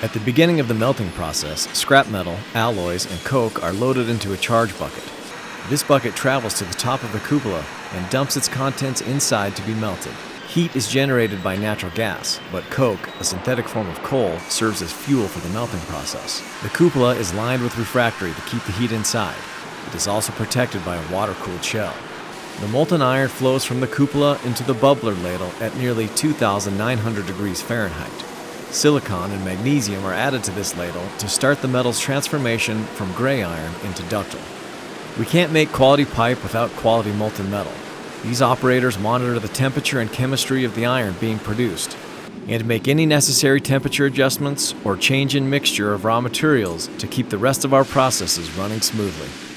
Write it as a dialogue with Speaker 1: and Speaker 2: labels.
Speaker 1: At the beginning of the melting process, scrap metal, alloys, and coke are loaded into a charge bucket. This bucket travels to the top of the cupola and dumps its contents inside to be melted. Heat is generated by natural gas, but coke, a synthetic form of coal, serves as fuel for the melting process. The cupola is lined with refractory to keep the heat inside. It is also protected by a water-cooled shell. The molten iron flows from the cupola into the bubbler ladle at nearly 2,900 degrees Fahrenheit. Silicon and magnesium are added to this ladle to start the metal's transformation from gray iron into ductile. We can't make quality pipe without quality molten metal. These operators monitor the temperature and chemistry of the iron being produced, and make any necessary temperature adjustments or change in mixture of raw materials to keep the rest of our processes running smoothly.